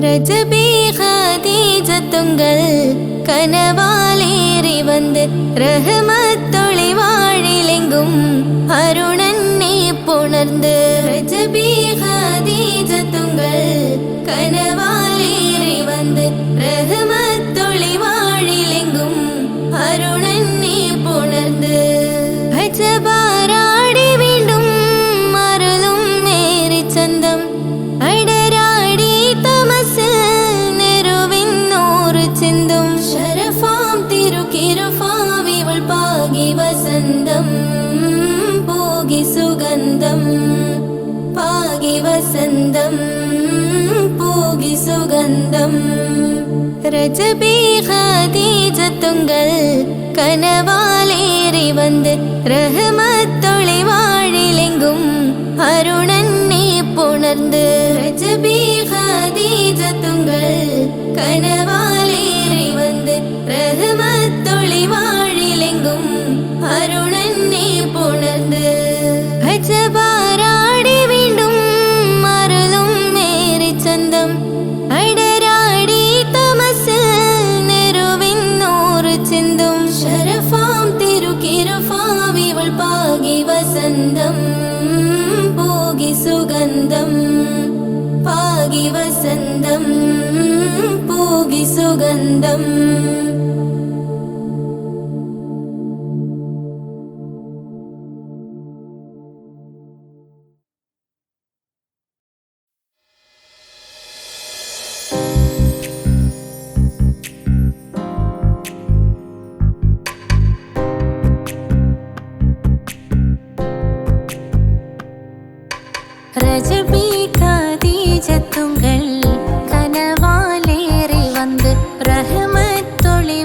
ரஜபி ஹதீஜத்துங்கள் கனவாலேறி வந்து ரஹமத்தொளி வாழிலெங்கும் அருணன்னே புணர்ந்து ரஜபி ஹதீஜத்துங்கள் கனவாலேறி வந்து ரஹமத்தொளி வாழிலெங்கும் அருணன்னே புணர்ந்து அஜபாராடி வீண்டும் அருளும் மேரி சந்தம் அடராடி தமசில் நெருவின்னோரு சிந்தும் ஷரஃபாம் திருக்கிருஃபாவிவள் பாகி வசந்தம் போகி சுகந்தம் பாகி வசந்தம் போகி சுகந்தம் ரஜபி ஹதீஜத்துங்கள் கனவாலேறி வந்து ரஹமத்தொளி வாழிலெங்கும் அருணன்னே புணர்ந்து ரஜபி ஹதீஜத்துங்கள் கனவாலேறி வந்து ரஹமத்தொளி வாழிலெங்கும் அருணன்னே புணர்ந்து அஜபாராடி வீண்டும் அருளும் மேரி சந்தம் அடராடி தமசில் நெருவின்னோரு சிந்தும் ஷரஃபாம் திருக்கிருஃபாவிவள் பாகி வசந்தம் போகி சுகந்தம் பாகி வசந்தம் போகி சுகந்தம் ரஜபி ஹதீஜத்துங்கள் கனவாலேறி வந்து ரஹமத்தொளி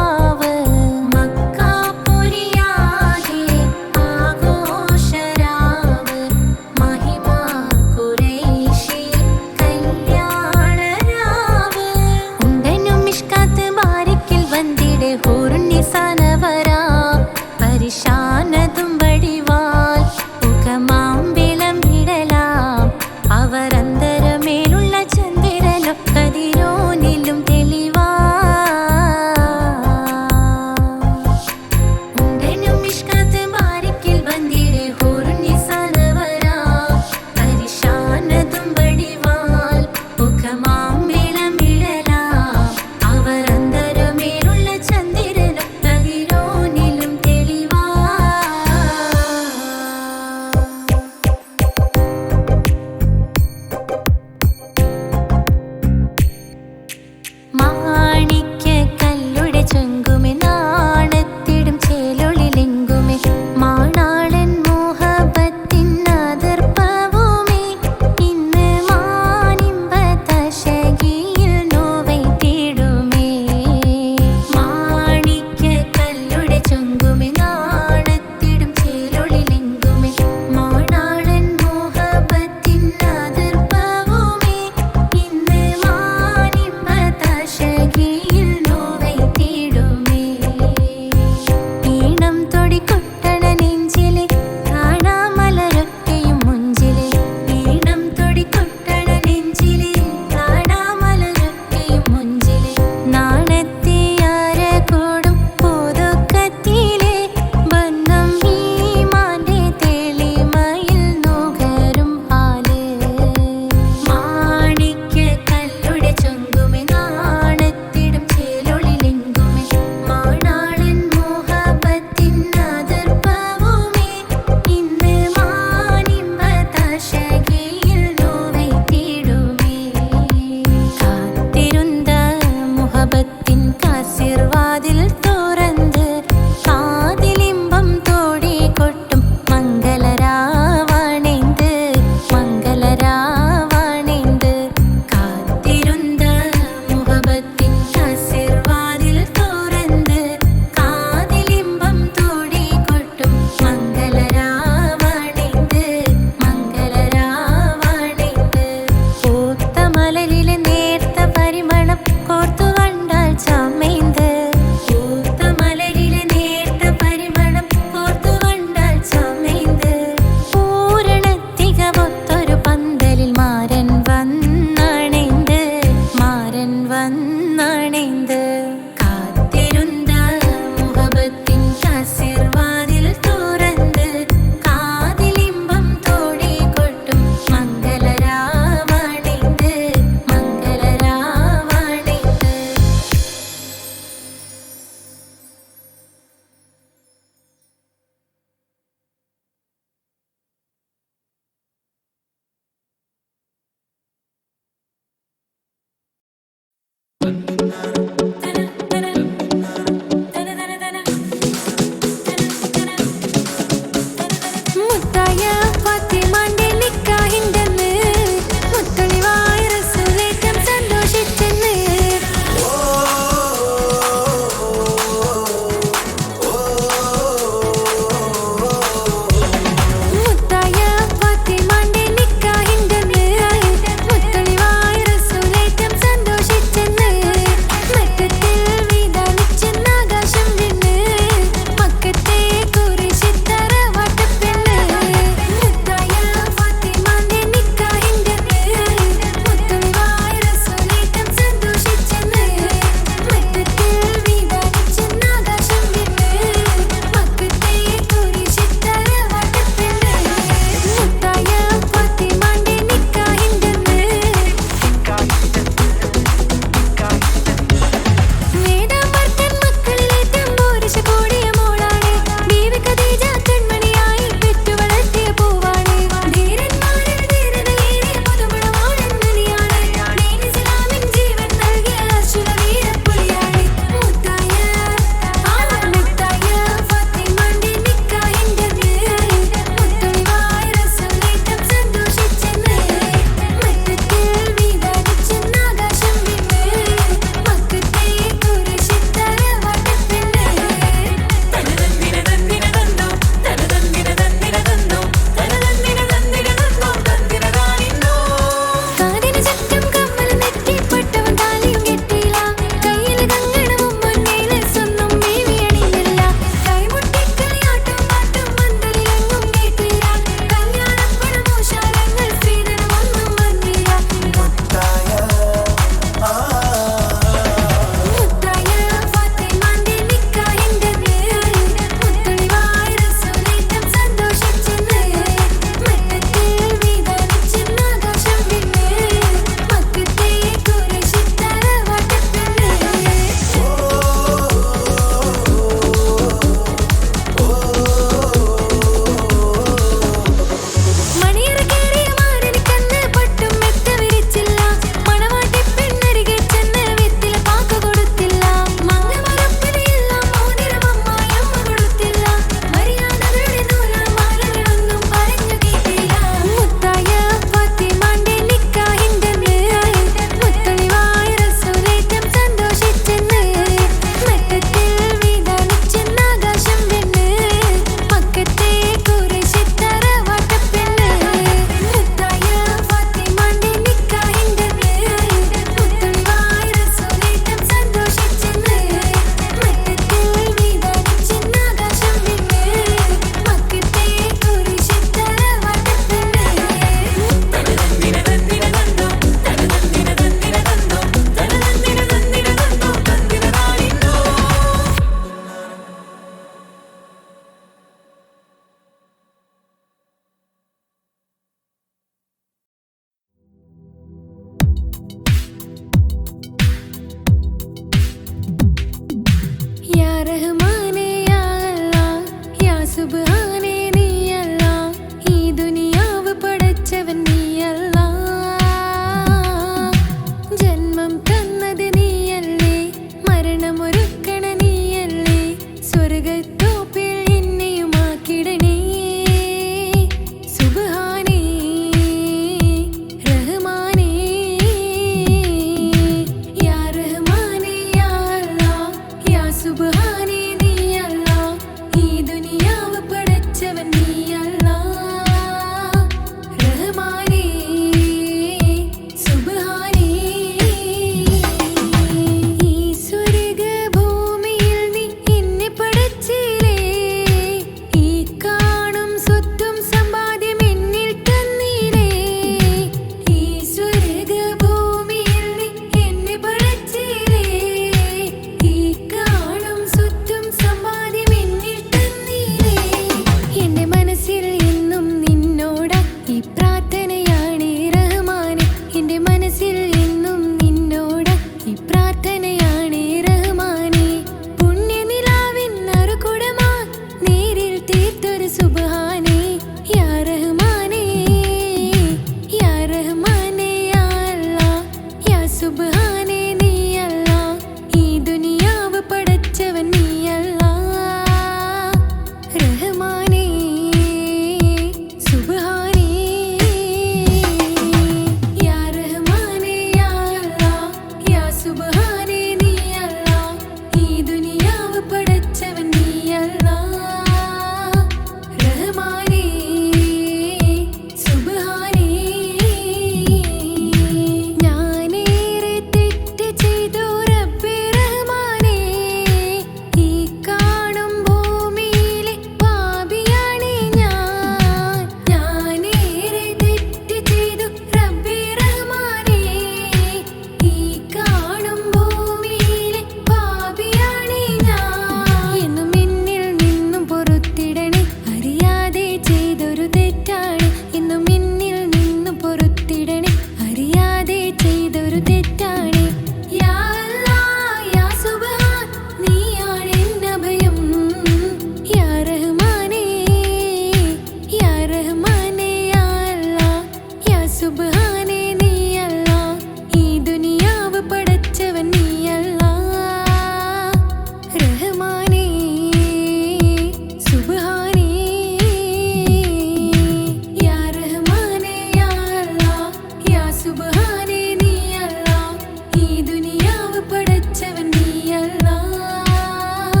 പടച്ചവൻ നീ അല്ലാഹ്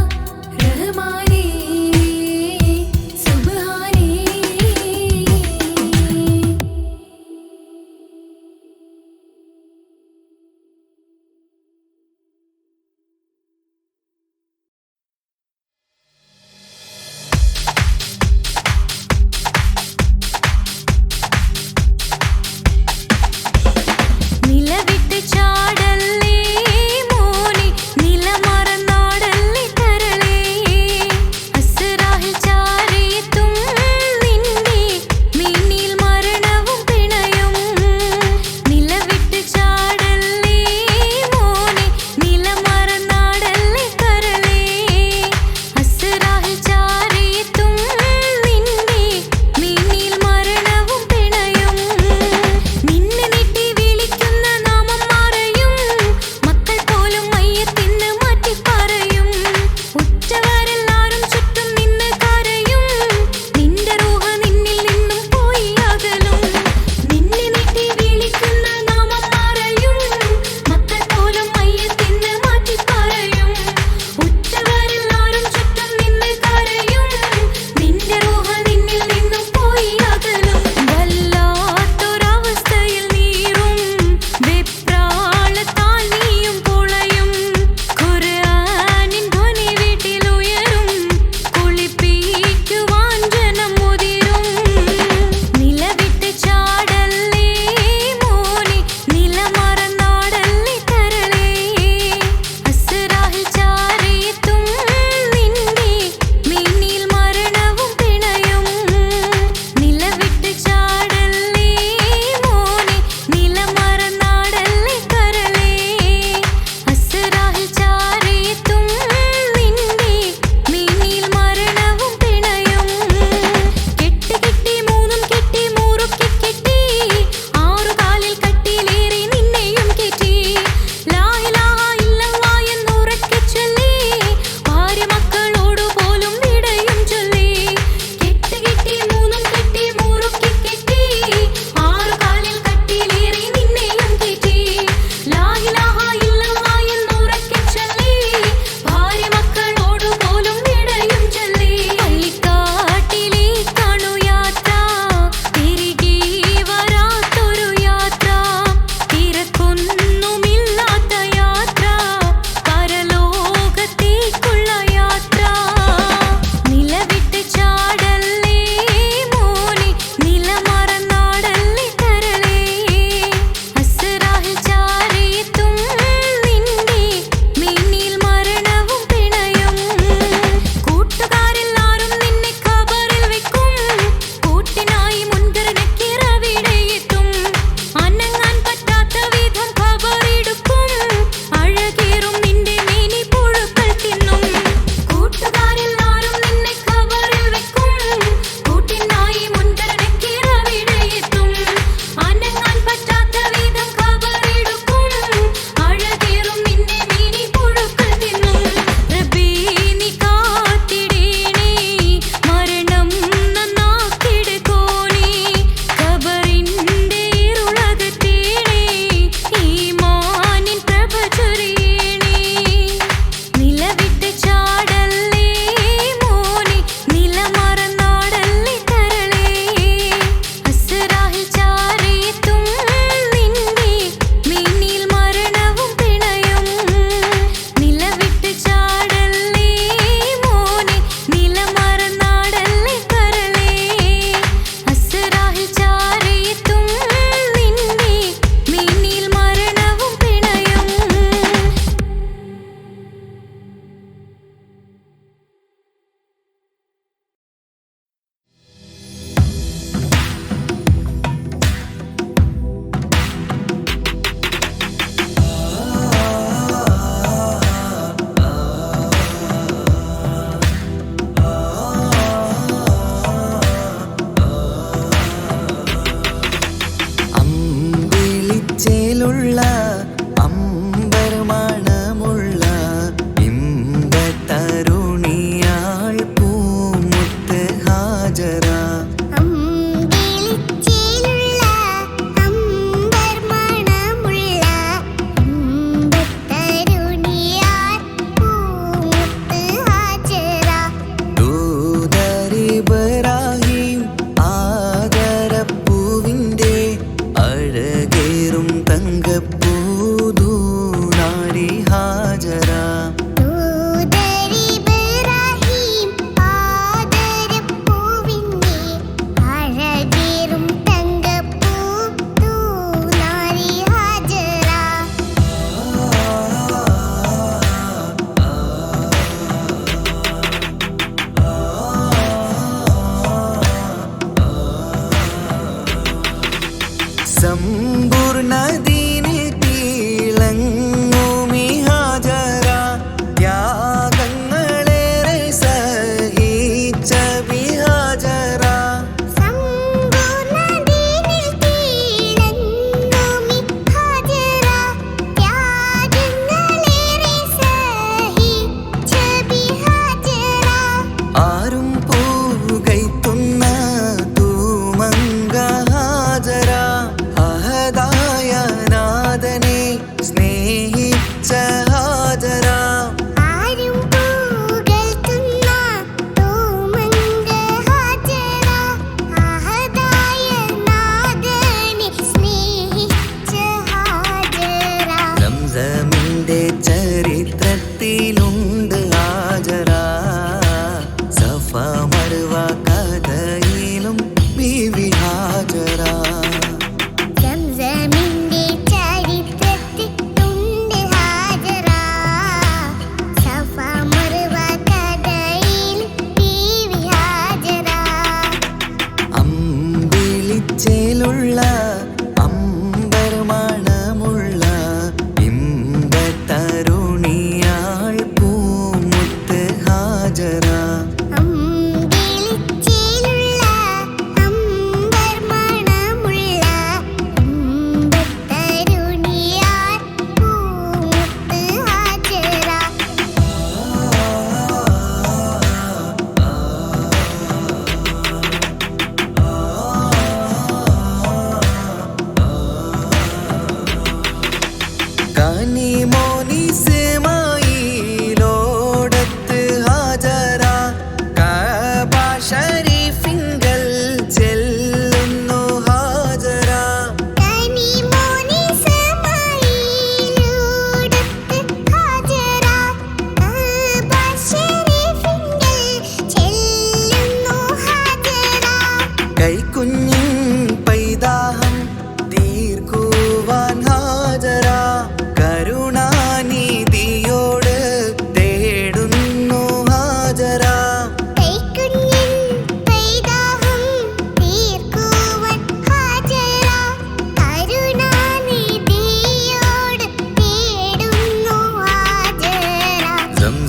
റഹ്മാനേ സുബ്ഹാനേ. നിലവിട്ട് ചാടല്ലേ മോനെ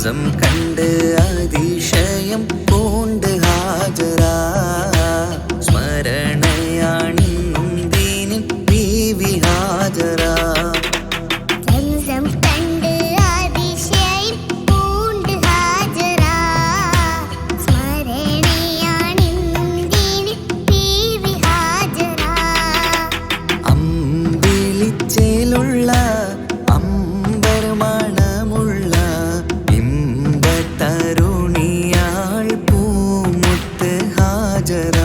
സംസം കണ്ട് അതിശയം പൂണ്ട് ഹാജറ സ്മരണയാണിന്നും ദീനിൻ ബീവി ഹാജറ അമ്പിളിച്ചേലുള്ള അമ്പർ മണമുള്ള ഇമ്പത്തരുണിയാൾ പൂമുത്ത് ഹാജറ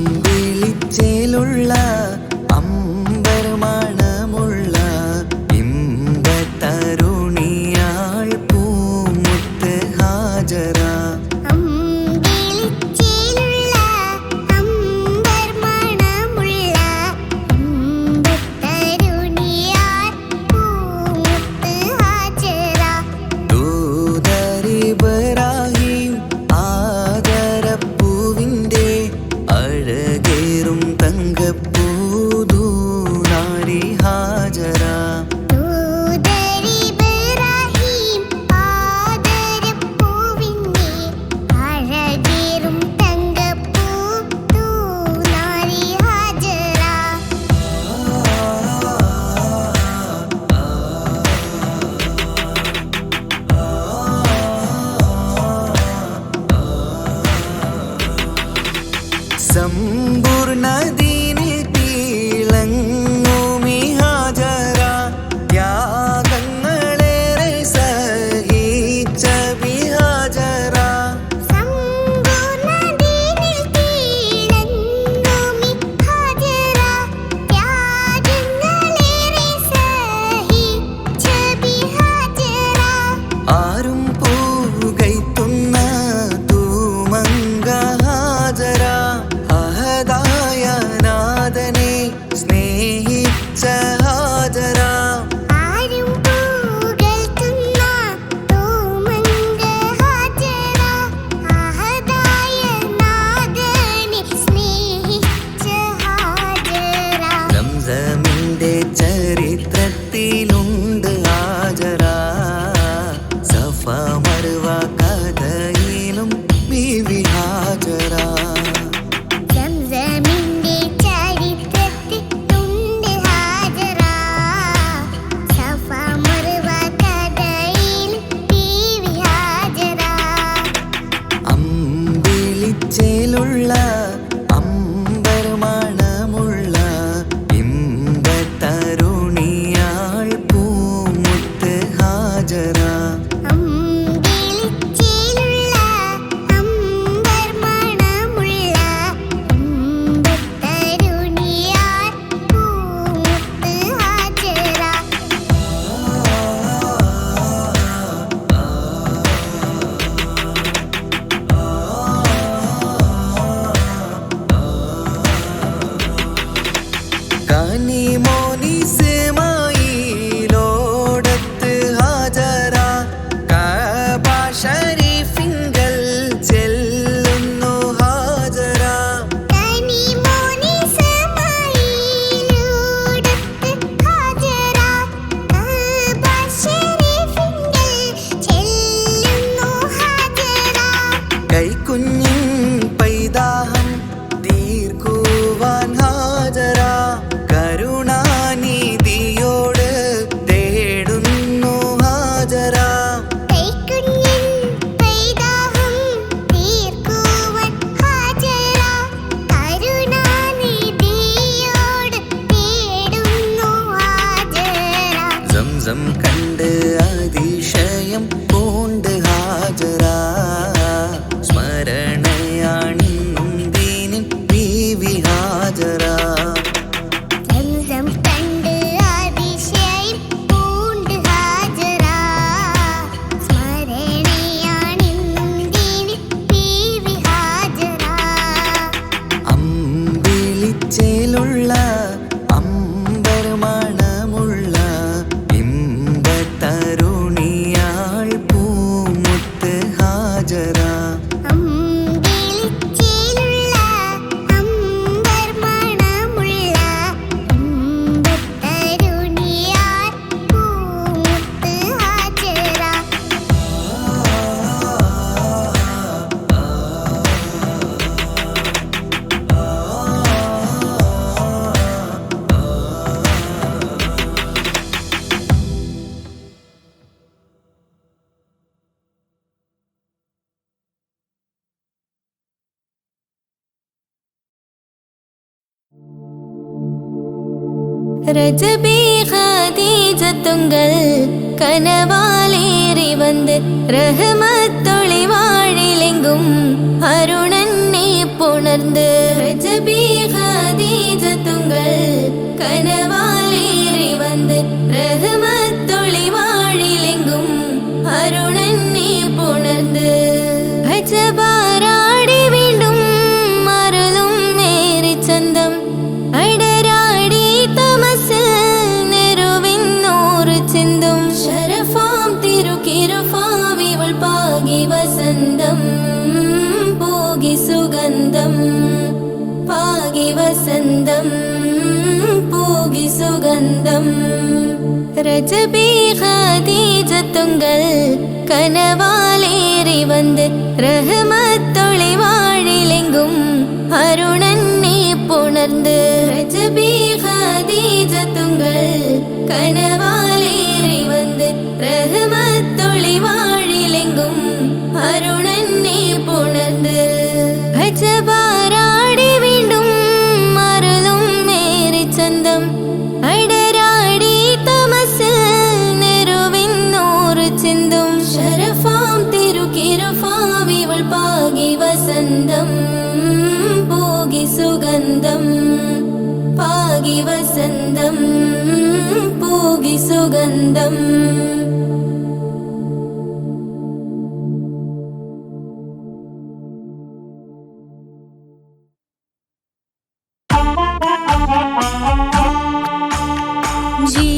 അമ്പിളിച്ചേലുള്ള അമ്പർ മണമുള്ള ഇമ്പത്തരുണിയാൾ പൂമുത്ത് ഹാജറ ദൂതരിബ്രാഹിം ആദരപ്പൂവിൻ്റെ അഴകേറും തങ്കപ്പൂതൂനാരി ഹാജറ സമ്പൂർണ്ണ ദീനിൽ തിളങ്ങുമി ഹാജറ ത്യാഗങ്ങളേറെ സഹിച്ച ബിഹാജറ ആരും പൂകൈത്തുന്ന തൂമങ്ക ഹാജറ അഹദായ നാഥനെ സ്നേഹിച്ച ഹാജറ സംസമിന്റെ ചരിത്രത്തിലുണ്ട് ഹാജറ സഫ മർവ കഥയിലും ബീവി ഹാജറ അമ്പിളിച്ചേലുള്ള അമ്പർ മണമുള്ള ഇമ്പത്തരുണിയാൾ പൂമുത്ത് ഹാജറ ரஜபி ஹதீஜத்துங்கள் கனவாலேறி வந்து ரஹமத்தொளி வாழிலெங்கும் அருணன்னே புணர்ந்து ரஜபி ஹதீஜத்துங்கள் கனவாலேறி வந்து ரஹமத்தொளி வாழிலெங்கும் அருணன்னே புணர்ந்து அஜபாராடி വീണ്ടും മറലും നേരി ചന്തം അടരാടി തമസിൽ നെരുവിന്നൂറ് ചിന്തും ശരഫാം തിരുക്കിരുഫാവിവൾ പാകി വസന്തം പോകി സുഗന്ധം പാകി വസന്തം പോകി സുഗന്ധം രജബി ഖദീജത്തുങ്കൾ കനവാലേറി വന്ന് റഹ്മത്തൊളി വാഴിലെങ്കും അരുണന്നെ പുണർന്ന് രജബി ഖദീജത്തുങ്കൾ കനവാലേറി വന്ന് റഹ്മത്തൊളി വാഴിലെങ്കും അരുണന്നെ പുണർന്ന് അജബാരാടി വീണ്ടും മറലും നേരി ചന്തം അടരാടി തമസിൽ നെരുവിന്നൂറ് ചിന്തും ശരഫാം തിരുക്കിരുഫാവിവൾ പാകി വസന്തം പോകി സുഗന്ധം പാകി വസന്തം പോകി സുഗന്ധം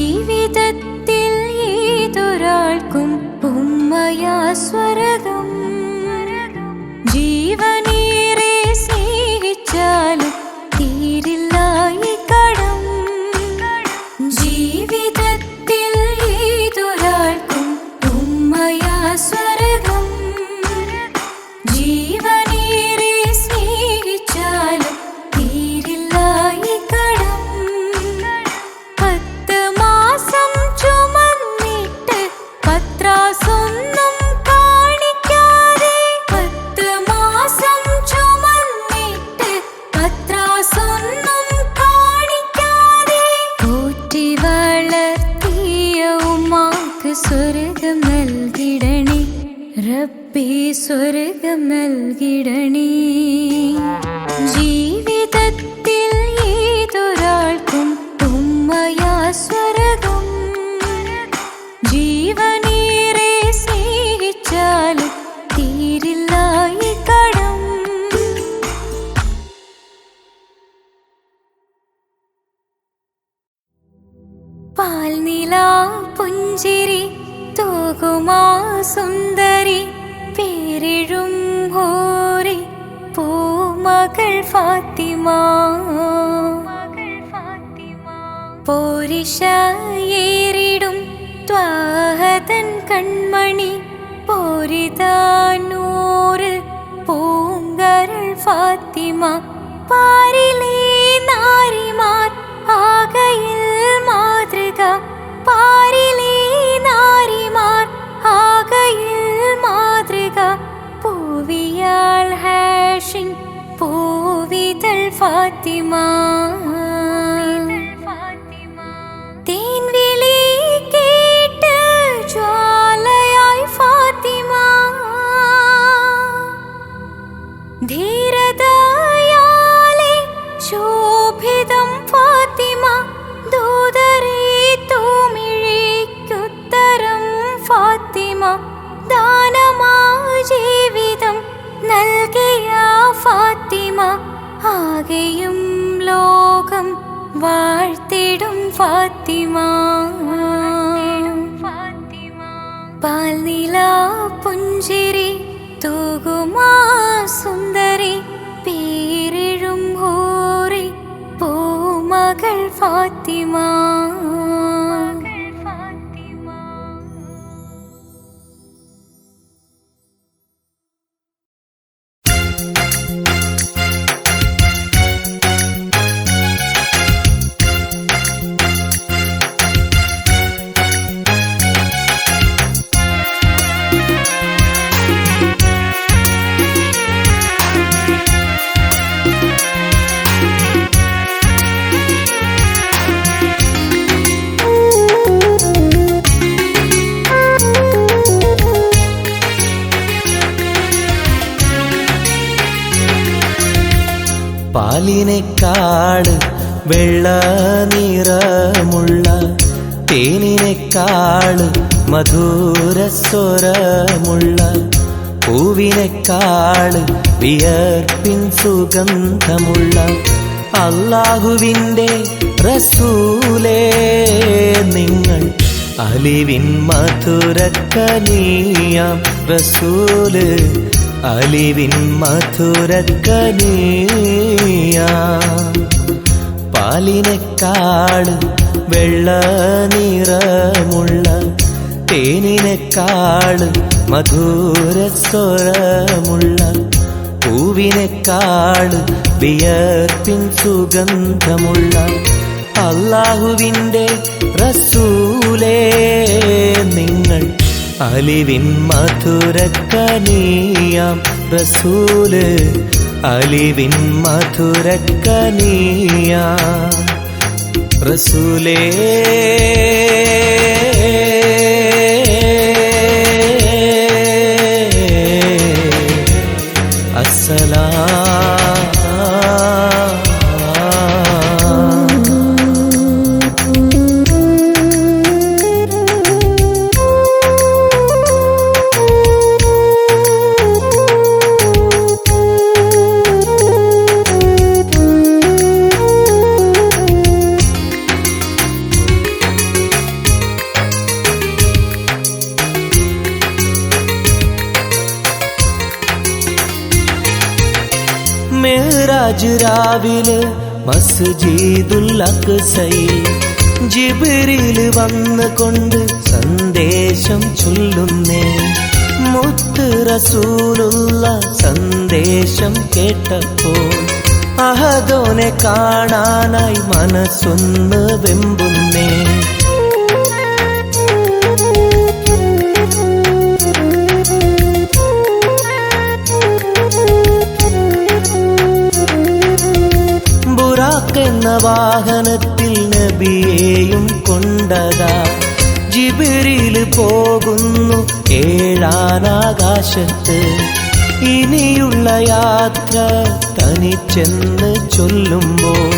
ജീവിതത്തിൽ ഏതൊരാൾക്കും ഉമ്മയാ സ്വർഗം ജീവനേറെ സ്നേഹിച്ചാലും തീരില്ല ഈ കടം ജീവിതത്തിൽ ഏതൊരാൾക്കും ഉമ്മയാ സ്വർഗം ജീവനേറെ സ്നേഹിച്ചാലും തീരില്ല ഈ കടം 10 മാസം ചുമന്നിട്ട് പത്രാസൊന്നും കാണിക്കാതെ 10 മാസം ചുമന്നിട്ട് പത്രാസൊന്നും കാണിക്കാതെ പോറ്റി വളർത്തിയ ഉമ്മാക്ക് സ്വർഗം നൽകിടണേ റബ്ബേ സ്വർഗം നൽകിടണേ ജീവിതത്തിൽ ഏതൊരാൾക്കും ഉമ്മയാ സ്വർഗം ജീവനേറെ സ്നേഹിച്ചാലും തീരില്ല ഈ കടം പാൽനിലാ പുഞ്ചിരി തൂകുമാ സുന്ദരി പേരിഴും ഹോറി പൂമകൾ ഫാത്തിമ പോരിശയേറിടും ത്വാഹതൻ കൺമണി പോരിതാനൂറ് പൂങ്കരൾ ഫാത്തിമ പാരിലേ നാരിമാർ ആകയിൽ മാതൃക പാരിലേ നാരിമാർ ആകയിൽ മാതൃക പൂവിയാൾ ഹാഷിൻ പൂവിതൾ ഫാത്തിമ തേൻവിളി കേട്ട് ജ്വാലയായി ഫാത്തിമ ധീരതയാലെ ശോഭിതം ഫാത്തിമ ദൂതരേ തൂമിഴിക്കുത്തരം ഫാത്തിമ ദാനമാ ജീവിതം നൽകിയ ഫാത്തിമ ആകെയും ലോകം വാഴ്ത്തിടും ഫാത്തിമ പാൽനിലാ പുഞ്ചിരി തൂകുമാ സുന്ദരി പേരിഴും ഹൂറി പൂമകൾ ഫാത്തിമ പാലിനേക്കാള് വെള്ള നിറമുള്ള തേനിനേക്കാള് മധുരസ്വരമുള്ള പൂവിനേക്കാള് വിയർപ്പിൻ സുഗന്ധമുള്ള അല്ലാഹുവിൻ്റെ റസൂലേ നിങ്ങൾ അലിവിൻ മധുരക്കനിയാം റസൂല് അലിവിൻ മധുരക്കനിയാം പാലിനേക്കാള് വെള്ള നിറമുള്ള തേനിനേക്കാള് മധുരസ്വരമുള്ള പൂവിനേക്കാള് വിയർപ്പിൻ സുഗന്ധമുള്ള അല്ലാഹുവിൻ്റെ റസൂലേ നിങ്ങൾ അലിവിൻ മധുരക്കനിയാം റസൂല് അലിവിൻ മധുരക്കനിയാം റസൂലേ മിഅ്റാജ് രാവിലെ മസ്ജിദുൽ അഖ്സയിൽ ജിബ്രീൽ വന്നുകൊണ്ട് സന്ദേശം ചൊല്ലുന്നേ മുത്ത് റസൂലുള്ള സന്ദേശം കേട്ടപ്പോൾ അഹദോനെ കാണാനായി മനസ്സൊന്ന് വെമ്പുന്നേ എന്ന വാഹനത്തിൽ നബിയെയും കൊണ്ടതാ ജിബ്രീൽ പോകുന്നു ഏഴാനാകാശത്ത് ഇനിയുള്ള യാത്ര തനിച്ചെന്ന് ചൊല്ലുമ്പോൾ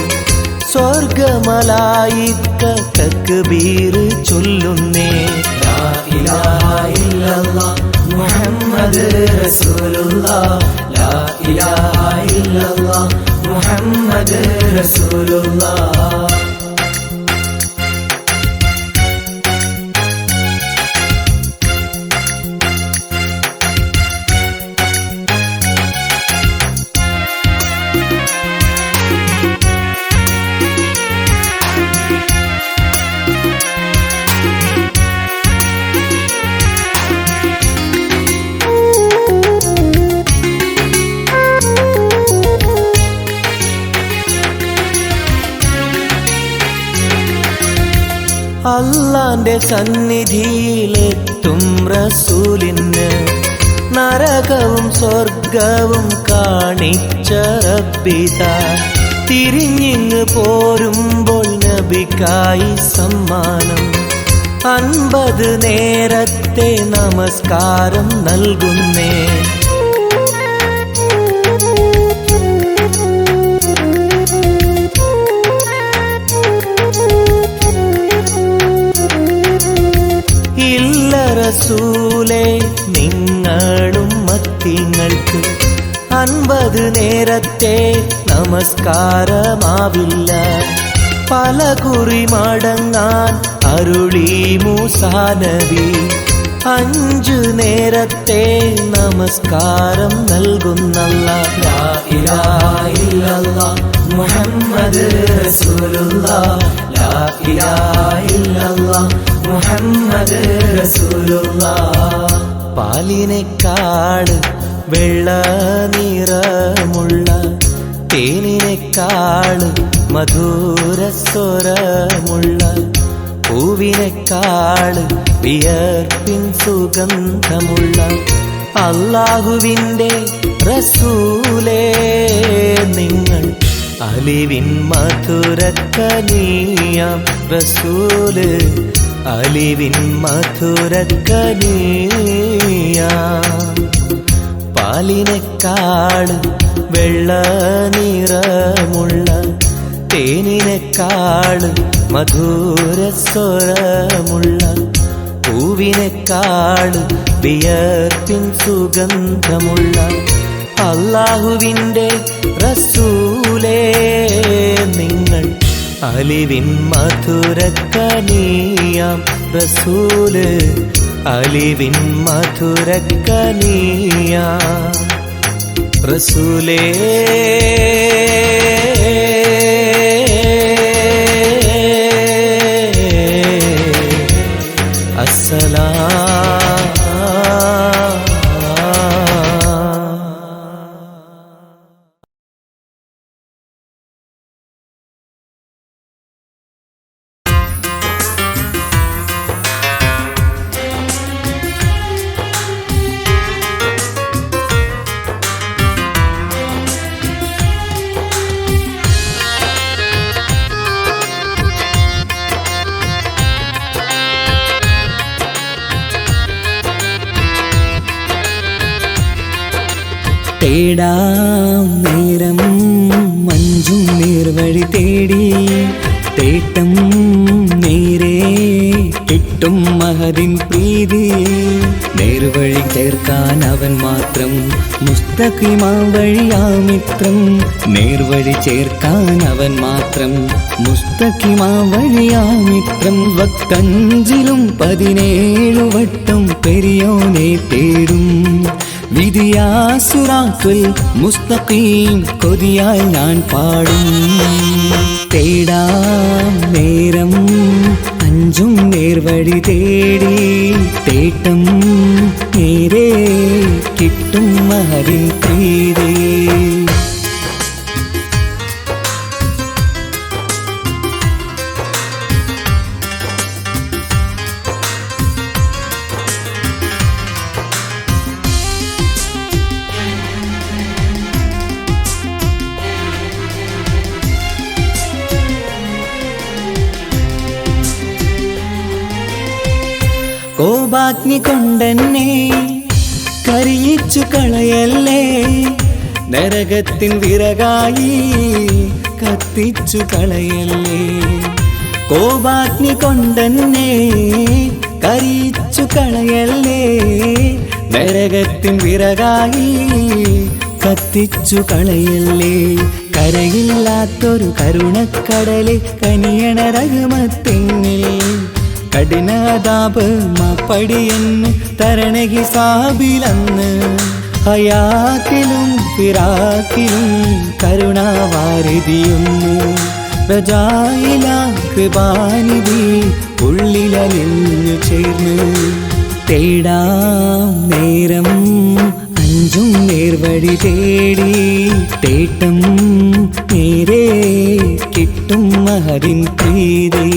സ്വർഗമലായിക്ക തക്ബീർ ചൊല്ലുന്നേ ലാ ഇലാഹ ഇല്ലല്ലാഹ് മുഹമ്മദ് റസൂലുള്ളാഹ് ലാ ഇലാഹ ഇല്ലല്ലാഹ് മുഹമ്മദ് റസൂലുള്ളാഹ് അല്ലാന്റെ സന്നിധിയിലെത്തും റസൂലിന് നരകവും സ്വർഗവും കാണിച്ച റബ്ബിതാ തിരിഞ്ഞിങ്ങ് പോരുമ്പോൾ നബിക്കായി സമ്മാനം 50 നേരത്തെ നമസ്കാരം നൽകുന്നേ റസൂലേ നിങ്ങളും മത്തിങ്ങൾക്ക് 50 നേരത്തെ നമസ്കാരമാവില്ല പല കുറി മടങ്ങാൻ അരുളി മൂസാ നബി 5 നേരത്തെ നമസ്കാരം നൽകുന്നല്ലാഹ് ലാ ഇലാഹ ഇല്ലല്ലാഹ് മുഹമ്മദ് റസൂലുള്ളാഹ് ലാ ഇലാഹ ഇല്ലല്ലാഹ് മുഹമ്മദ് റസൂലുള്ളാഹ് പാലിനേക്കാള് വെള്ള നിറമുള്ള തേനിനേക്കാള് മധുരസ്വരമുള്ള പൂവിനേക്കാള് വിയർപ്പിൻ സുഗന്ധമുള്ള അല്ലാഹുവിൻ്റെ റസൂലേ നിങ്ങൾ അലിവിൻ മധുരക്കനിയാം റസൂല് അലിവിൻ മധുരക്കനിയാം പാലിനേക്കാള് വെള്ള നിറമുള്ള തേനിനെക്കാള് മധുരസ്വരമുള്ള പൂവിനെക്കാള് വിയർപ്പിൻ സുഗന്ധമുള്ള അല്ലാഹുവിൻ്റെ റസൂലേ നിങ്ങൾ അലിവിൻ മധുരക്കനിയാം റസൂല് അലിവിൻ മധുരക്കനിയാം റസൂലേ തേടാം നേരം മഞ്ചും നേർവഴി തേടി തേട്ടം നേരെ കിട്ടും മഹദിൻ പ്രീതി നേർവഴി ചേർക്കാൻ അവൻ മാത്രം മുസ്തഖിമാ വഴിയാ മിത്രം നേർവഴി ചേർക്കാൻ അവൻ മാത്രം മുസ്തഖിമാ വഴിയാ മിത്രം വക്കഞ്ചിലും 17 വട്ടം പെരിയോനെ തേടും വിധിയാ സിറാത്തുൽ മുസ്തഖീം കൊതിയായി ഞാൻ പാടും തേടാം നേരം അഞ്ചും നേർവഴി തേടി തേട്ടം നേരെ കിട്ടും മഹദിൻ പ്രീതി കോപാഗ്നി കൊണ്ടെന്നെ കരിയിച്ചു കളയല്ലേ നരകത്തിൻ വിറകായി കത്തിച്ചു കളയല്ലേ കോപാഗ്നി കൊണ്ടെന്നെ കരിയിച്ചു കളയല്ലേ നരകത്തിൻ വിറകായി കത്തിച്ചു കളയല്ലേ കരയില്ലാത്തൊരു കരുണക്കടലെ കനിയണ റഹ്മത്തിന്നിൽ കഠിനതാപ് മാപ്പടിയെന്ന് തരണ ഹിസാബിലന്ന് ഹയാത്തിലും ഫിറാക്കിലും കരുണാവാരിതിയൊന്നു പ്രജായില കൃപാനിധി ഉള്ളിലലിഞ്ഞു ചേർന്ന് തേടാം നേരം അഞ്ചും നേർവഴി തേടി തേട്ടം നേരെ കിട്ടും മഹദിൻ പ്രീതി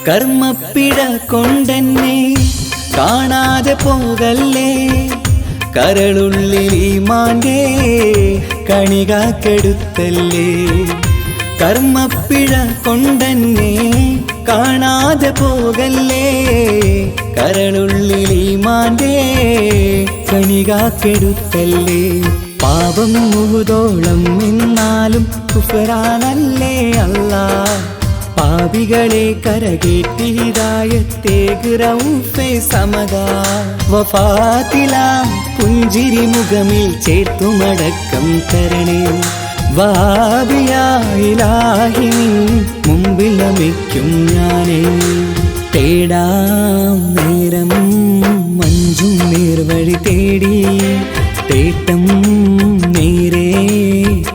കർമ്മപ്പിഴ കൊണ്ടെന്നെ കാണാതെ പോകല്ലേ കരളുള്ളിൽ ഈമാന്റെ കണികാക്കെടുത്തല്ലേ കർമ്മപ്പിഴ കൊണ്ടെന്നെ കാണാതെ പോകല്ലേ കരളുള്ളിൽ ഈമാന്റെ കണികാക്കെടുത്തല്ലേ പാപം മുഹുദോളം നിന്നാലും കുഫറാനല്ലേ അല്ലാ പാപികളെ കരകേറ്റി ഹിദായത്തേക് റഊഫേ സമദാ വഫാത്തിലാം പുഞ്ചിരി മുഖമിൽ ചേർത്തുമടക്കം തരണേ വഹാബിയായിലാഹി നിൻ മുമ്പിൽ നമിക്കും ഞാനേ തേടാം നേരം മഞ്ചും നേർവഴി തേടി തേട്ടം നേരെ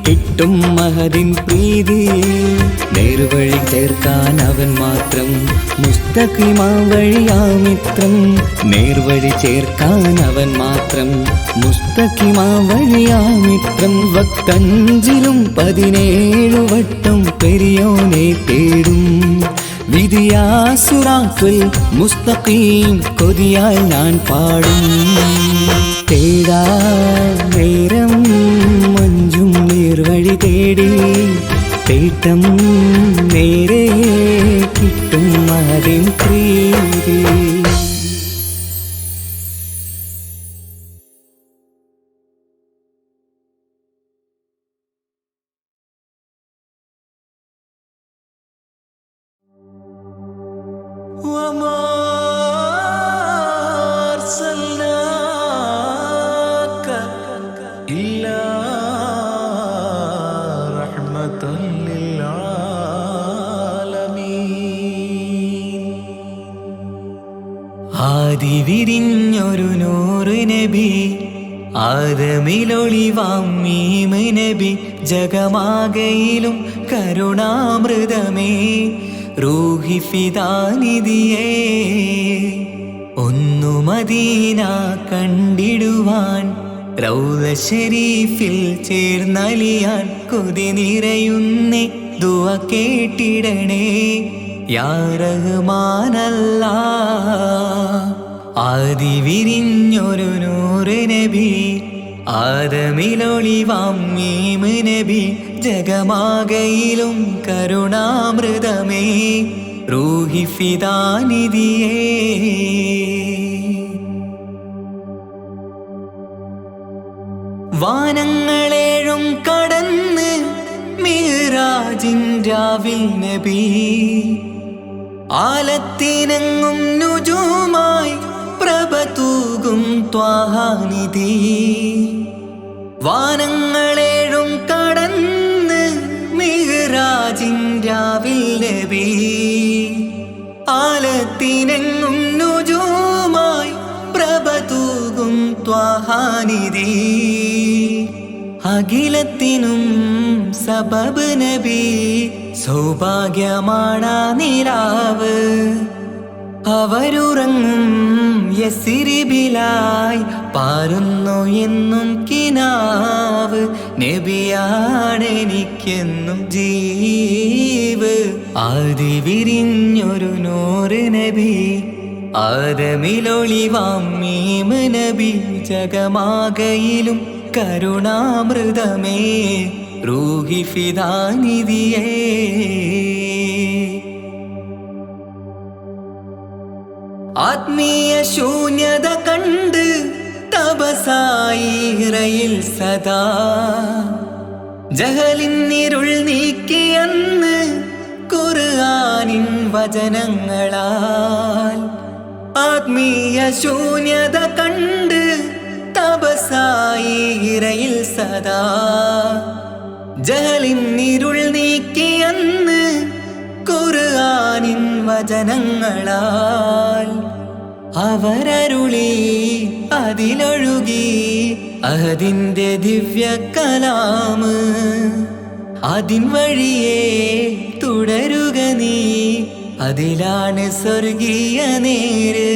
കിട്ടും മഹദിൻ പ്രീതി. നേർവഴി ചേർക്കാൻ അവൻ മാത്രം, മുസ്തഖിമാ വഴിയാ മിത്രം. നേർവഴി ചേർക്കാൻ അവൻ മാത്രം, മുസ്തഖിമാ വഴിയാ മിത്രം. വക്തഞ്ചിലും 17 വട്ടം പെരിയോനെ തേടും. വിധിയാ സിറാത്തുൽ മുസ്തഖീം കൊതിയാൽ ഞാൻ പാടും. തേടാ നേരം മഞ്ചും നേർവഴി തേടി, തേട്ടം നേരെ കിട്ടും അതിൻ പ്രീതി. وما أرسلناك إلا رحمة للعالمين. ആദി വിരിഞ്ഞൊരു നൂറ് നബി, ആദമിലൊളിവാം മീമ് നബി. ജഗമാകയിലും കരുണാമൃതമേ, റൂഹി ഫിദാനിധിയേ. ഒന്നു മദീന കണ്ടിടുവാൻ, റൗള ശരീഫിൽ ചേർന്നലിയാൻ. കൊതി നിറയുന്നേ ദുആ കേട്ടിടണേ യാ റഹ്മാനല്ലാഹ്. ആദി വിരിഞ്ഞൊരു നൂറ് നബി, ആദമിലൊളിവാം മീമ് നബി. ജഗമാകയിലും കരുണാമൃതമേ, റൂഹി ഫിദാനിധിയേ. വാനങ്ങളേഴും കടന്ന് മിഅ്റാജിൻ രാവിൽ നബി, ആലത്തിനെങ്ങും നുജൂമായി പ്രഭ തൂകും ത്വാഹാനിധി. വാനങ്ങളേഴും കടന്ന് മിഅ്റാജിൻ രാവിൽ നബി, ആലത്തിനെങ്ങും നുജൂമായി പ്രഭ തൂകും ത്വാഹാനിധി. അഖിലത്തിനും സബബ് നബി, സൗഭാഗ്യമാണാ നിലാവ്. അവരുറങ്ങും യസിരിബിലായി പാരുന്നു എന്നും കിനാവ്. നബിയാണെനിക്കെന്നും ജീവ്. ആദി വിരിഞ്ഞൊരു നൂറ് നബി, ആദമിലൊളിവാം മീമ് നബി. ജഗമാകയിലും കരുണാമൃതമേ, റൂഹി ഫിദാനിധിയേ. ആത്മീയ ശൂന്യത കണ്ട് തപസായി ഇറയിൽ സദാ, ജഹലിന്നിരുൾ നീക്കിയന്ന് ഖുർആനിൻ വചനങ്ങളാൽ. ആത്മീയ ശൂന്യത കണ്ട് തപസായി ഇറയിൽ സദാ, ജഹലിന്നിരുൾ നീക്കിയന്ന് ഖുർആനിൻ വചനങ്ങളാൽ. അവരരുളി അതിലൊഴുകി അഹദിന്റെ ദിവ്യ കലാമ്. അതിൻ വഴിയേ തുടരുക നീ, അതിലാണ് സ്വർഗീയ നേര്.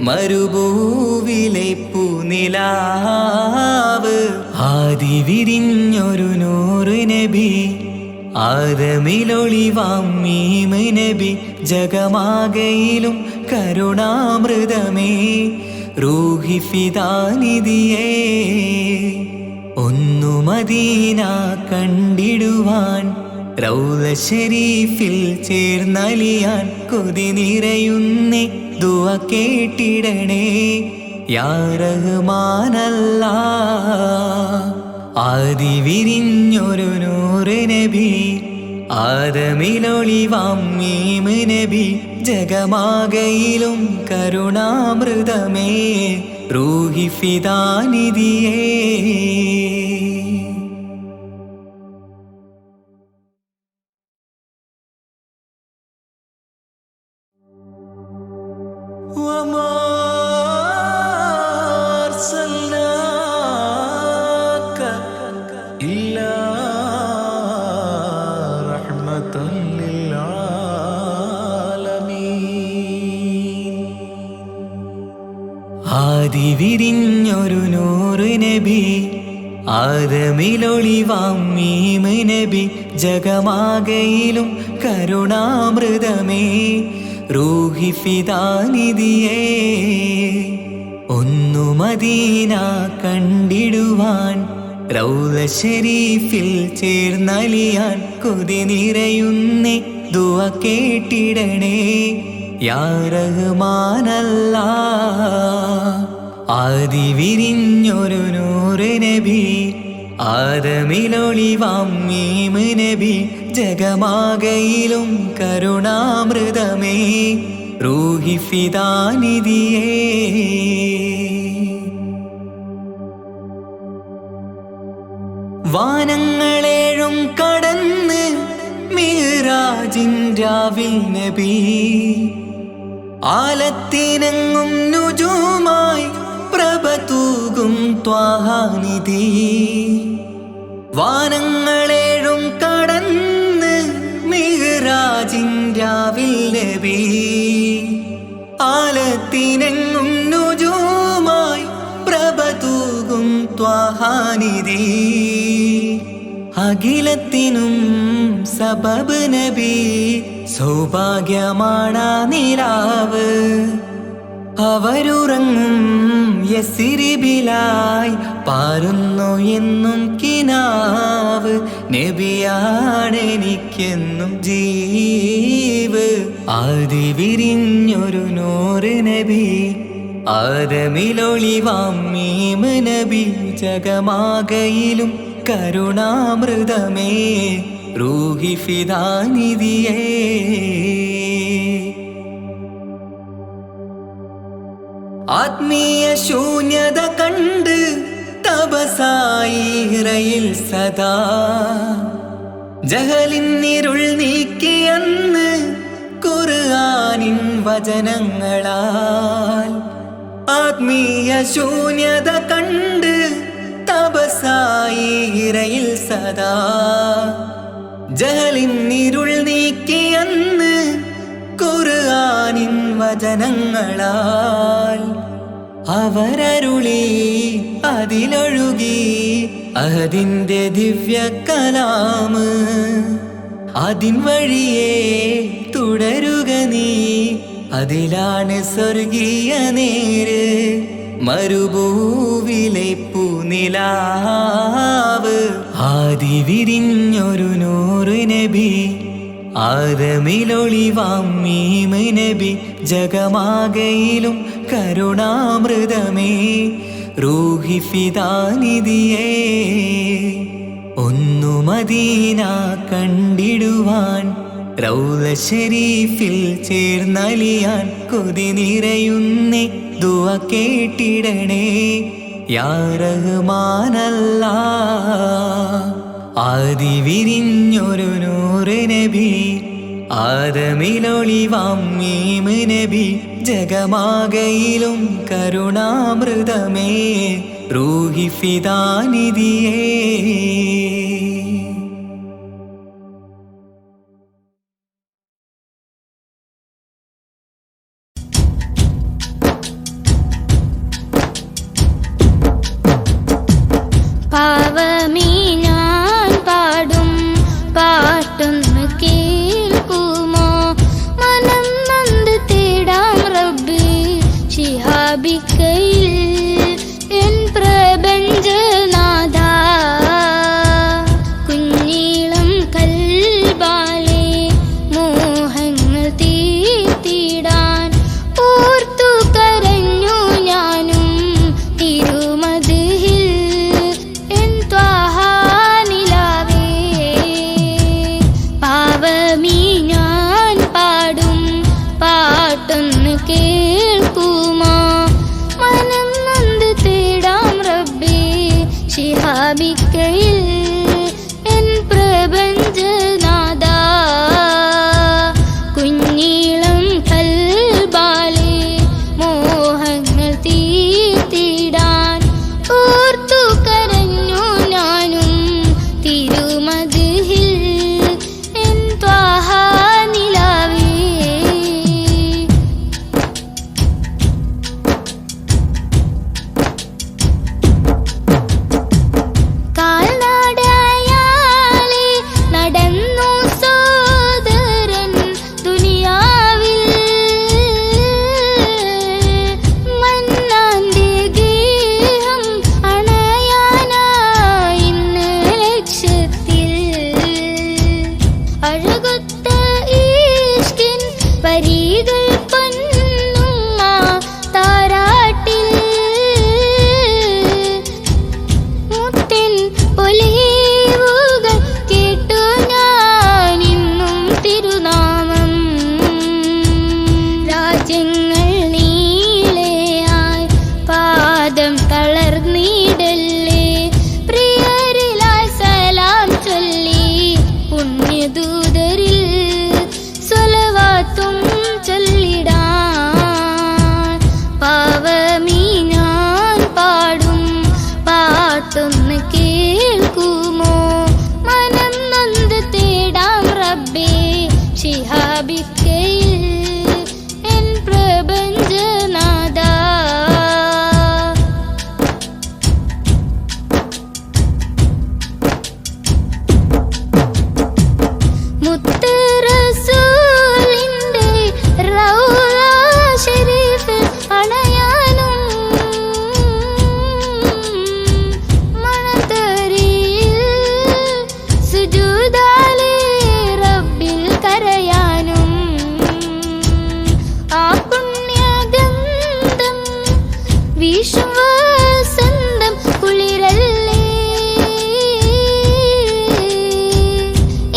മരുഭൂവിലെ പൂനിലാവ്. ആദി വിരിഞ്ഞൊരു നൂറ് നബി, ആദമിലൊളിവാം മീമ് നബി. ജഗമാകയിലും കരുണാമൃതമേ, റൂഹി ഫിദാനിധിയേ. ഒന്നു മദീന കണ്ടിടുവാൻ, റൗള ശരീഫിൽ ചേർന്നലിയാൻ. കൊതി നിറയുന്നേ ദുആ കേട്ടിടണേ യാ റഹ്മാനല്ലാഹ്. ആദി വിരിഞ്ഞൊരു നൂറ് നബി, ആദമിലൊളിവാം മീമ് നബി. ജഗമാകയിലും കരുണാമൃതമേ, റൂഹി ഫിദാനിധിയേ. وما أرسلناك إلا വിരിഞ്ഞൊരു നൂറ് നബി ആദമിലൊളിവാം മീമ് നബി ജഗമാകയിലും കരുണാമൃതമേ റൂഹി ഫിദാനിധിയേ ഒന്നു മദീന കണ്ടിടുവാൻ റൗള ശരീഫിൽ ചേർന്നലിയാൻ കൊതി നിറയുന്നേ ദുആ കേട്ടിടണേ യാ റഹ്മാനല്ലാ ആദി വിരിഞ്ഞൊരു നൂറ് നബി ആദമിലൊളിവാം മീമ് നബി ജഗമാകയിലും കരുണാമൃതമേ റൂഹി ഫിദാനിധിയേ വാനങ്ങളേഴും കടന്ന് മിഅ്റാജിൻ രാവിൽ നബി ആലത്തിനെങ്ങും നുജൂമായി പ്രഭ തൂകും ത്വാഹാനിധി വാനങ്ങളേഴും കടന്ന് മിഅ്റാജിൻ രാവിൽ നബി ആലത്തിനെങ്ങും നുജൂമായി പ്രഭ തൂകും ത്വാഹാനിധി അഖിലത്തിനും സബബ് നബി സൗഭാഗ്യമാണ് നിലാവ് അവരുറങ്ങും യസിരിബിലായി പാരുന്നു എന്നും കിനാവ് നബിയാണെനിക്കെന്നും ജീവ് ആദി വിരിഞ്ഞൊരു നൂറ് നബി ആദമിലൊളിവാം മീമ് നബി ജഗമാകയിലും കരുണാമൃതമേ റൂഹി ഫിദാനിധിയേ ആത്മീയ ശൂന്യത കണ്ട് തപസായി ഇറയിൽ സദാ ജഹലിന്നിരുൾ നീക്കിയന്ന് ഖുർആനിൻ വചനങ്ങളാൽ ആത്മീയ ശൂന്യത കണ്ട് തപസായി ഇറയിൽ സദാ ജഹലിന്നിരുൾ നീക്കിയന്ന് ഖുർആനിൻ വചനങ്ങളാൽ അവരരുളി അതിലൊഴുകി അതിൻ്റെ ദിവ്യ കലാമ് അതിൻ വഴിയേ തുടരുക നീ അതിലാണ് സ്വർഗീയ നേര് മരുഭൂവിലെ പൂനിലാവ് ആദി വിരിഞ്ഞൊരു നൂറ് നബി ആദമിലൊളിവാം മീമ് നബി ജഗമാകയിലും കരുണാമൃതമേ റൂഹി ഫിദാനിധിയേ ഒന്നു മദീന കണ്ടിടുവാൻ റൗള ശരീഫിൽ ചേർന്നലിയാൻ കൊതി നിറയുന്നേ ദുആ കേട്ടിടണേ യാ റഹ്മാനല്ലാ ആദി വിരിഞ്ഞൊരു നൂറ് നബി ആദമിലൊളിവാം മീമ് നബി ജഗമാകയിലും കരുണാമൃതമേ റൂഹി ഫിദാനിധിയേ പാവമീ ഞാൻ പാടും പാട്ടൊന്ന് കേൾക്കുമോ മനം നൊന്ത് തേടാം റബ്ബ് ശിഹാബിക്കയിൽ എൻ പ്രപഞ്ചനാഥ മിഴികൾ പൊന്നുമ്മ താരാട്ടിൽ മുത്തിൻ ഒലിവുകൾ കേട്ടു ഞാനിന്നും തിരുനാമം. രാജ്യങ്ങൾ നീളെയായി പാദം തളർന്നിടല്ലേ, പ്രിയരിലായി സലാം ചൊല്ലി പുണ്യദൂതരിൽ സ്വലവാത്തും ചൊല്ലിടാൻ. പാവമീ ഞാൻ പാടും പാട്ടൊന്ന് കേൾക്കുമോ, മനം നൊന്ത് തേടാം റബ്ബേ ശിഹാബിക്കയിൽ എൻ പ്രപഞ്ചനാഥ. മുത്ത് റസൂലിന്റെ റൗള ശരീഫിൽ അണയാനും മണതരിയിൽ സുജൂദാലെ റബ്ബിൽ കരയാനും. ആ പുണ്യഗന്ധം വീശും വസന്തം കുളിരല്ലേ,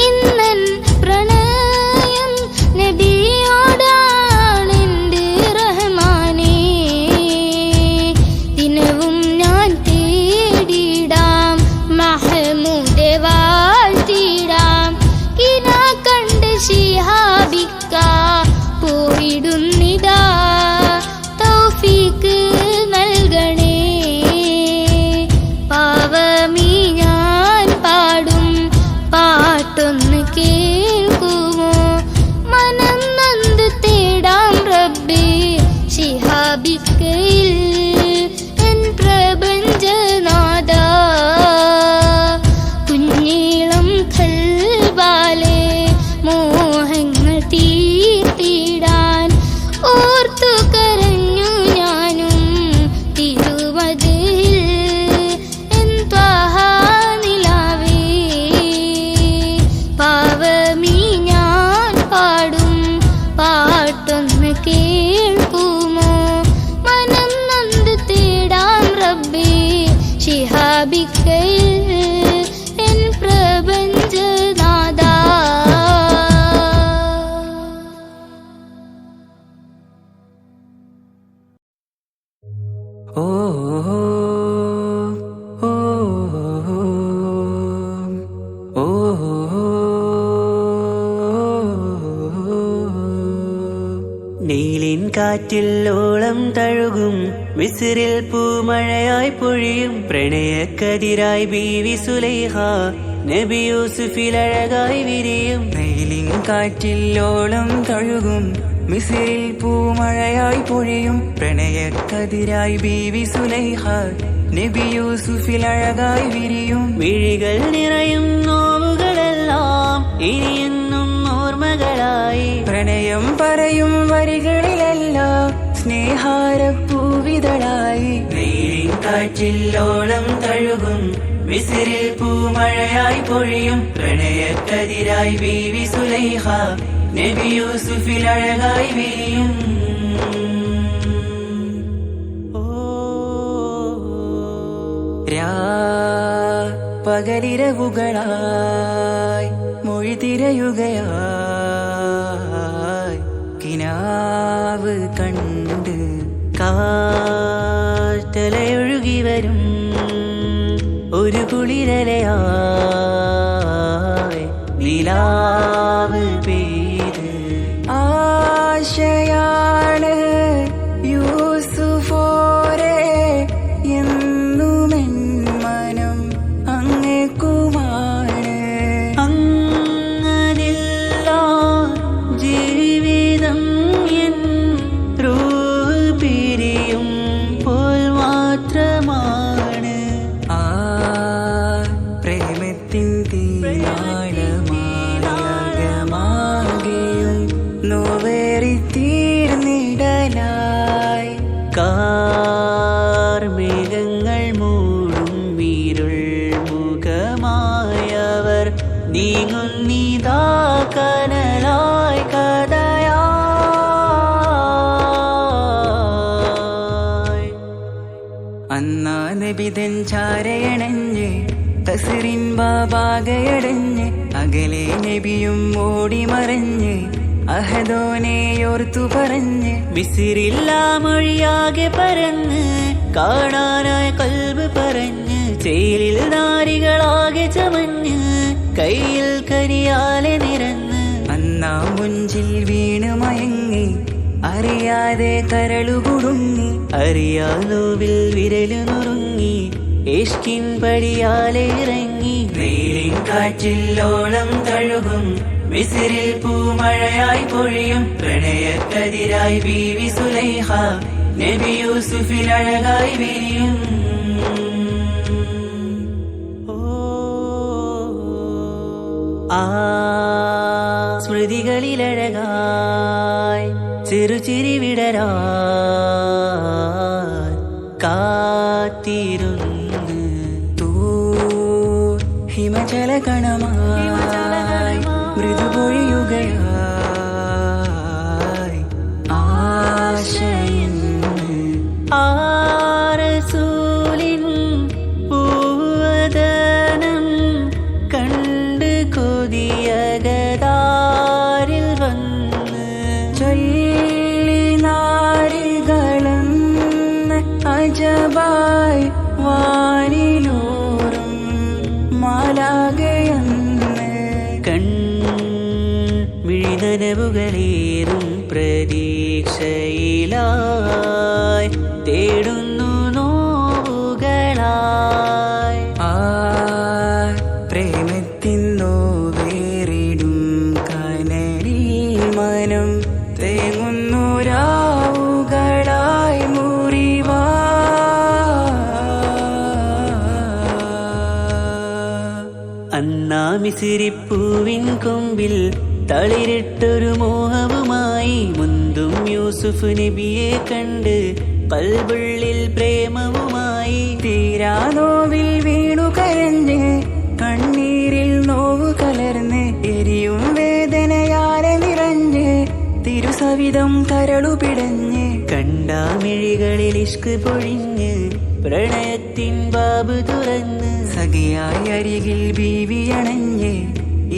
ഇന്നൻ പ്രണയം നബിയോടാണെന്റെ റഹ്മാനേ. ദിനവും ഞാൻ തേടിടാം മഹ്മൂദെ വാഴ്ത്തിടാം, കിന കണ്ട് ശിഹാബിക്ക പോയിടുന്നിതാ തൗഫീക്ക് നൽകണേ. പാവമീ ഞാൻ പാടും പാട്ടൊന്ന് കേൾക്കുമോ, മനം നൊന്ത് തേടാം റബ്ബേ ശിഹാബിക്കയിൽ എൻ പ്രപഞ്ചനാഥ. കുഞ്ഞീളം ഖൽബാലെ മോഹങ്ങൾ തീർത്തിടാൻ ഓർത്തു കരഞ്ഞു ഞാനും തിരുമതിൽ എൻ ത്വാഹ നിലാവേ. പാവമീ ഞാൻ പാടും പാട്ടൊന്ന് കേൾക്കുമോ, മനം നൊന്ത് തേടാം റബ്ബേ ശിഹാബിക്കയിൽ എൻ പ്രപഞ്ചനാഥ. ഓ ഓ ഓ നീലിൻ കാറ്റിൽ ഓളം തഴുകും മിസ്രിൽ പൂമഴയായി പൊഴിയും പ്രണയക്കതിരായി ബീവി സുലൈഹ നബി യൂസുഫിൽ അഴകായി വിരിയും. നീലിൻ കാറ്റിൽ ഓളം തഴുകും മിസ്രിൽ പൂമഴയായി പൊഴിയും പ്രണയക്കതിരായി ബീവി സുലൈഹ നബി യൂസുഫിൽ അഴകായി വിരിയും. മിഴികൾ നിറയും നോവുകളെല്ലാം ഇനിയെന്നും ഓർമ്മകളായി, പ്രണയം പറയും വരികളിലെല്ലാം സ്നേഹാരപ്പൂവിതളായി. നീലിൻ കാറ്റിൽ ഓളം തഴുകും മിസ്രിൽ പൂമഴയായി പൊഴിയും പ്രണയക്കതിരായി ബീവി സുലൈഹ നബി യൂസുഫിൽ അഴകായി വിരിയും. പകലിരവുകളായി മൊഴി തിരയുകയായി കിനാവ് കണ്ട് കാറ്റലയൊഴുകി വരും ഒരു കുളിരലയായി നിലാവ് പെയ്ത്. ആശയാണ് യൂസുഫോരെ എന്നുമെൻ മനം അങ്ങേക്കുമാണ്. അങ്ങനില്ല ജീവിതം എൻ റൂഹ് പിരിയും പോൽ മാത്രമാണ്. ആ പ്രേമത്തിൻ തീനാളമാകെയും നോവേറി തീർന്ന നബിതൻ ചാരയണഞ്ഞ് തസറിൻ ബാബാകയടഞ്ഞ് അകലെ നബിയും ഓടി മറഞ്ഞ് അഹദോനെയോർത്തു പറഞ്ഞ് മിസിറില്ലാ മൊഴിയാകെ പരന്ന് കാണാനായ കൽബ് പറഞ്ഞ് ചേലിൽ നാരികളാകെ ചമഞ്ഞ് കയ്യിൽ കരിയാലെ നിരന്ന് അന്നാ മുഞ്ചിൽ വീണ് മയങ്ങി അറിയാതെ കരളുകുടുങ്ങി അറിയാലോവിൽ വിരലു നുറുങ്ങി ഇഷ്കിൻ പടിയാലെ ഇറങ്ങി വെയിലിൻ കാറ്റില്ലോളം തഴുകും മിസിറിൽ പൂമഴയായി പൊഴിയും പ്രണയക്കതിരായി ബീവി സുലൈഹ നബി യൂസുഫിൽ അഴകായി വിരിയും ആ സ്മൃതികളിലഴകായി ചെറുചിരി വിടരാ കാത്തിരുന്ന് ഹിമജല കണമായി മൃദുപൊഴിയുകയായി ആശയിൻ ആരസൂലിൻ പൂവദനം കണ്ട് കൊതിയകതാരിൽ വന്ന് ചൊല്ലി നാരികളെന്ന് അജബായി വാനിലൂറും മാലാകയെന്ന് കൺമിഴിനനവുകളേറും പ്രതീക്ഷയിലായി തേടുന്നു നോവുകളായി ആ പ്രേമത്തിൻ നോവേറിടും കനലിൽ മനം തേങ്ങുന്നു രാവുകളായി മുറിവാ അന്നാ മിസിരിപ്പൂവിൻ കൊമ്പിൽ തളിരിട്ടൊരു മോഹവുമായി മുന്തും യൂസുഫ് നബിയെ കണ്ട് കൽബുള്ളിൽ പ്രേമവുമായി തീരാ നോവിൽ വീണു കരഞ്ഞ് കണ്ണീരിൽ നോവു കലർന്ന് എരിയും വേദനയാലെ നിറഞ്ഞ് തിരുസവിധം കരളു പിടഞ്ഞ് കണ്ടാമിഴികളിൽ ഇഷ്ക് പൊഴിഞ്ഞ് പ്രണയത്തിൻ ബാബ് തുറന്ന് സഖിയായി അരികിൽ ബീവിയണഞ്ഞ്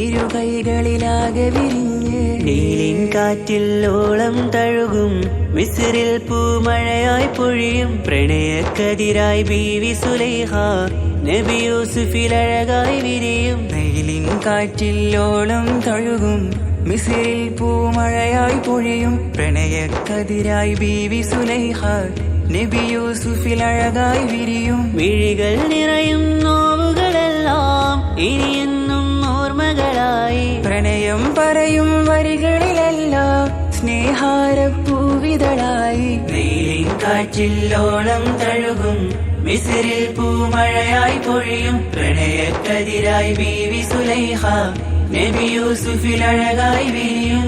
ഇരുകൈകളിലാകെ വിരിഞ്ഞ് നീലിൻ കാറ്റില്ലോളം തഴുകും മിസിറിൽ പൂമഴയായി പൊഴിയും പ്രണയക്കതിരായി ബീവി സുലൈഹ നബി യൂസുഫിൽ അഴകായി വിരിയും നീലിൻ കാറ്റില്ലോളം തഴുകും മിസിറിൽ പൂമഴയായി പൊഴിയും പ്രണയക്കതിരായി ബീവി സുലൈഹ നബി യൂസുഫിൽ അഴകായി വിരിയും മിഴികൾ നിറയും നോവുകളെല്ലാം ഇനിയെന്നും ഓർമ്മകളായി പ്രണയം പറയും വരികളിലെല്ലാം സ്നേഹാരപ്പൂവിതളായി നീലിൻ കാറ്റില്ലോളം തഴുകും മിസിറിൽ പൂമഴയായി പൊഴിയും പ്രണയക്കതിരായി ബീവി സുലൈഹ നബി യൂസുഫിൽ അഴകായി വിരിയും